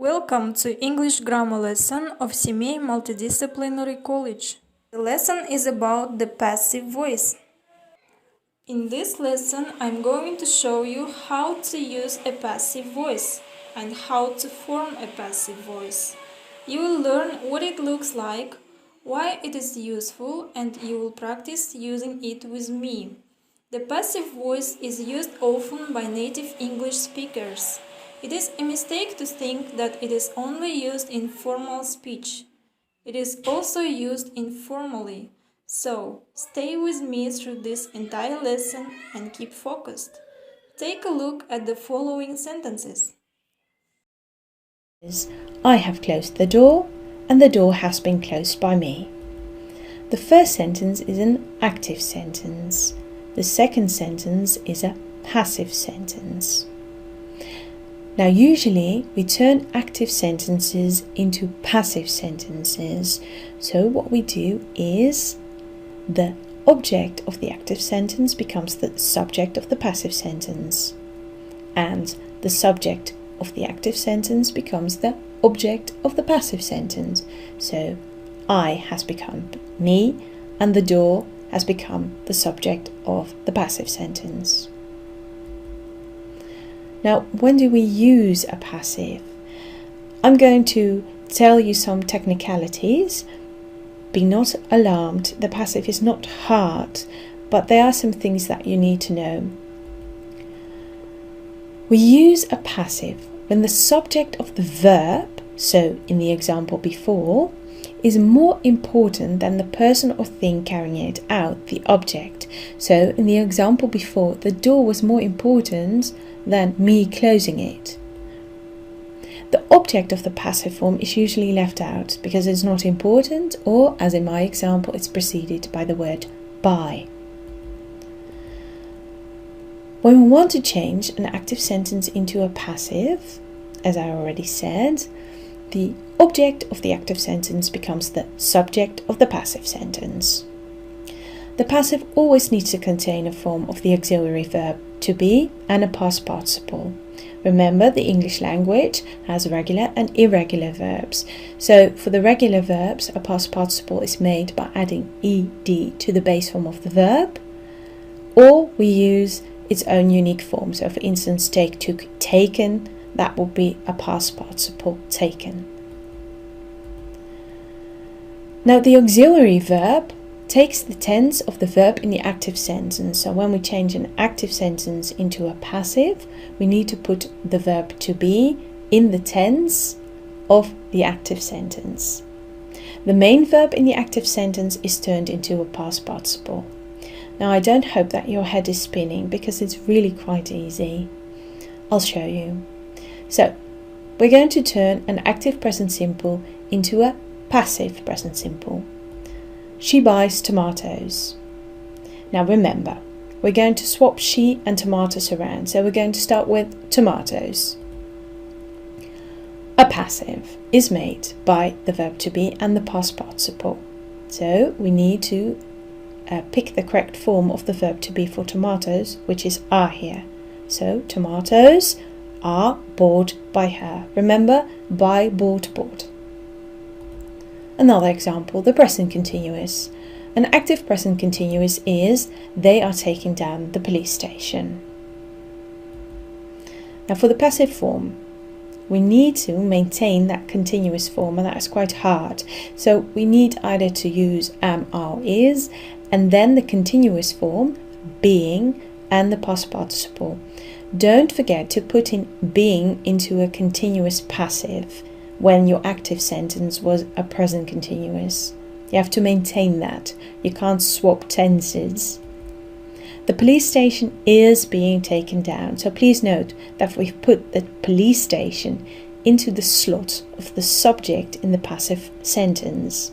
Welcome to English grammar lesson of CMA Multidisciplinary College. The lesson is about the passive voice. In this lesson, I'm going to show you how to use a passive voice and how to form a passive voice. You will learn what it looks like, why it is useful, and you will practice using it with me. The passive voice is used often by native English speakers. It is a mistake to think that it is only used in formal speech. It is also used informally. So, stay with me through this entire lesson and keep focused. Take a look at the following sentences. I have closed the door and the door has been closed by me. The first sentence is an active sentence. The second sentence is a passive sentence. Now usually we turn active sentences into passive sentences. So what we do is the object of the active sentence becomes the subject of the passive sentence, and the subject of the active sentence becomes the object of the passive sentence. So I has become me and the door has become the subject of the passive sentence. Now, when do we use a passive? I'm going to tell you some technicalities. Be not alarmed, the passive is not hard, but there are some things that you need to know. We use a passive when the subject of the verb, so in the example before, is more important than the person or thing carrying it out, the object. So in the example before, the door was more important than me closing it. The object of the passive form is usually left out because it's not important, or as in my example, it's preceded by the word by. When we want to change an active sentence into a passive, as I already said, the object of the active sentence becomes the subject of the passive sentence. The passive always needs to contain a form of the auxiliary verb to be and a past participle. Remember, the English language has regular and irregular verbs. So for the regular verbs, a past participle is made by adding ed to the base form of the verb, or we use its own unique form. So for instance, take, took, taken, that would be a past participle taken. Now the auxiliary verb takes the tense of the verb in the active sentence. So when we change an active sentence into a passive, we need to put the verb to be in the tense of the active sentence. The main verb in the active sentence is turned into a past participle. Now I don't hope that your head is spinning because it's really quite easy. I'll show you. So we're going to turn an active present simple into a passive present simple. She buys tomatoes. Now remember, we're going to swap she and tomatoes around. So we're going to start with tomatoes. A passive is made by the verb to be and the past participle. So we need to pick the correct form of the verb to be for tomatoes, which is are here. So tomatoes are bought by her. Remember, buy, bought, bought. Another example, the present continuous. An active present continuous is they are taking down the police station. Now for the passive form, we need to maintain that continuous form, and that is quite hard. So we need either to use am, are, is, and then the continuous form, being, and the past participle. Don't forget to put in being into a continuous passive when your active sentence was a present continuous. You have to maintain that. You can't swap tenses. The police station is being taken down. So please note that we've put the police station into the slot of the subject in the passive sentence.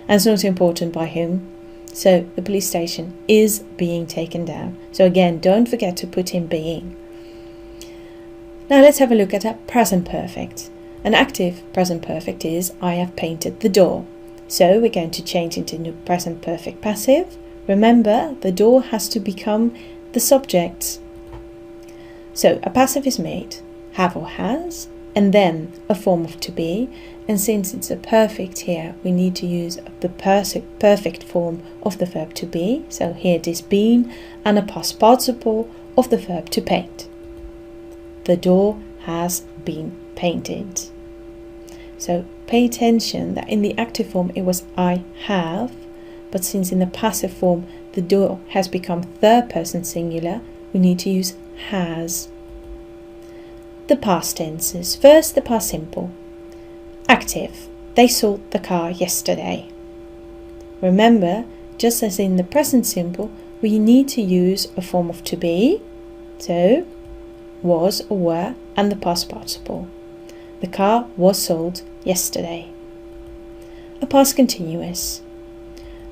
And it's not important by whom. So the police station is being taken down. So again, don't forget to put in being. Now let's have a look at a present perfect. An active present perfect is I have painted the door. So we're going to change it into present perfect passive. Remember, the door has to become the subject. So a passive is made, have or has, and then a form of to be, and since it's a perfect here, we need to use the perfect form of the verb to be, so here it is been, and a past participle of the verb to paint. The door has been painted. So pay attention that in the active form it was I have, but since in the passive form the door has become third person singular, we need to use has. The past tenses. First, the past simple. Active. They sold the car yesterday. Remember, just as in the present simple, we need to use a form of to be, so was or were, and the past participle. The car was sold yesterday. A past continuous.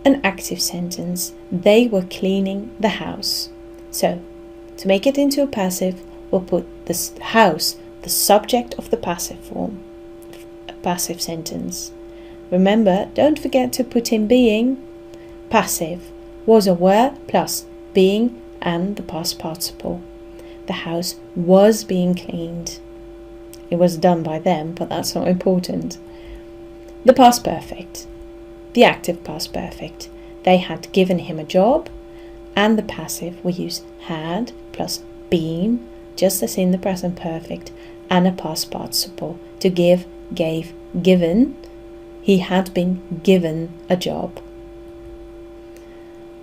An active sentence. They were cleaning the house. So, to make it into a passive, we'll put the house, the subject of the passive form, a passive sentence. Remember, don't forget to put in being. Passive, was or were plus being and the past participle. The house was being cleaned. It was done by them, but that's not important. The past perfect, the active past perfect. They had given him a job, and the passive we use had plus been, just as in the present perfect, and a past participle to give, gave, given. He had been given a job.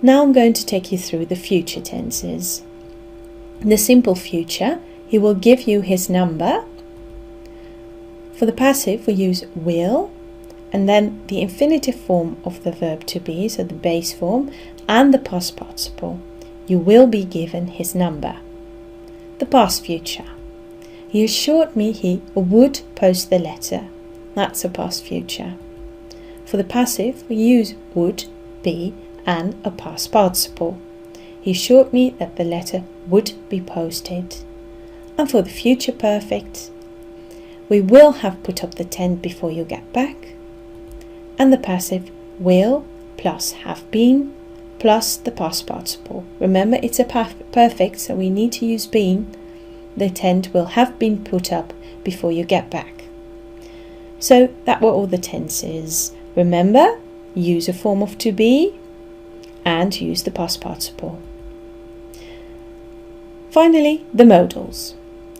Now I'm going to take you through the future tenses. In the simple future, he will give you his number. For the passive, we use will, and then the infinitive form of the verb to be, so the base form, and the past participle. You will be given his number. The past future. He assured me he would post the letter. That's a past future. For the passive, we use would, be, and a past participle. He assured me that the letter would be posted. And for the future perfect, we will have put up the tent before you get back. And the passive will plus have been plus the past participle. Remember, it's a perfect, so we need to use been. The tent will have been put up before you get back. So that were all the tenses. Remember, use a form of to be and use the past participle. Finally, the modals.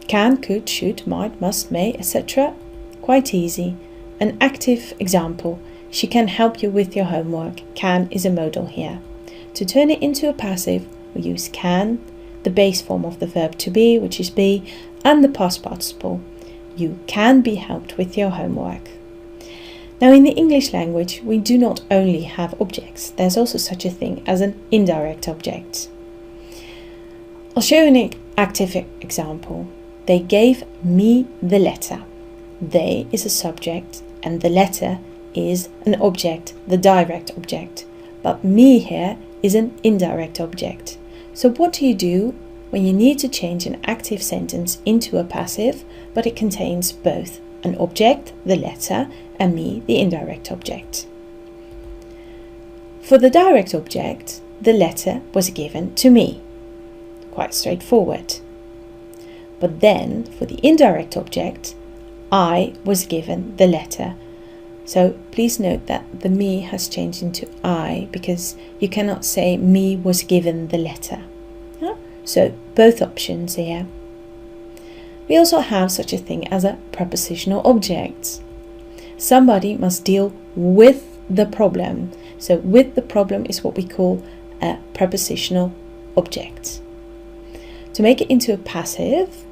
Can, could, should, might, must, may, etc. Quite easy. An active example. She can help you with your homework. Can is a modal here. To turn it into a passive, we use can, the base form of the verb to be, which is be, and the past participle. You can be helped with your homework. Now, in the English language, we do not only have objects. There's also such a thing as an indirect object. I'll show you an active example. They gave me the letter. They is a subject, and the letter is an object, the direct object. But me here is an indirect object. So what do you do when you need to change an active sentence into a passive, but it contains both an object, the letter, and me, the indirect object? For the direct object, the letter was given to me. Quite straightforward. But then, for the indirect object, I was given the letter. So please note that the me has changed into I, because you cannot say me was given the letter. So both options here. We also have such a thing as a prepositional object. Somebody must deal with the problem. So with the problem is what we call a prepositional object. To make it into a passive,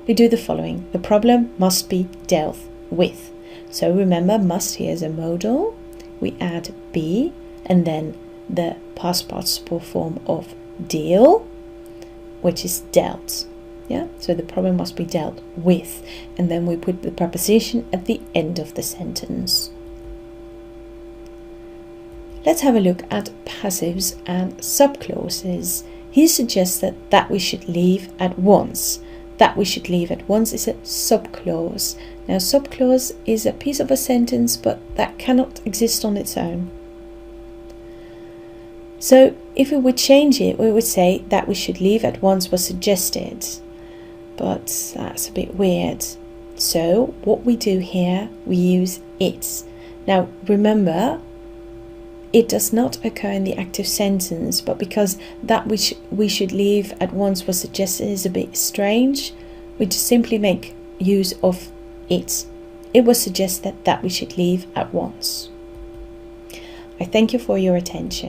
we do the following. The problem must be dealt with. So remember, must here is a modal. We add be and then the past participle form of deal, which is dealt. Yeah, so the problem must be dealt with, and then we put the preposition at the end of the sentence. Let's have a look at passives and subclauses. He suggested that we should leave at once. That we should leave at once is a subclause. Now, subclause is a piece of a sentence, but that cannot exist on its own. So if we would change it, we would say that we should leave at once was suggested. But that's a bit weird. So what we do here, we use it. Now remember, it does not occur in the active sentence, but because that which we should leave at once was suggested is a bit strange, we just simply make use of it. It was suggested that we should leave at once. I thank you for your attention.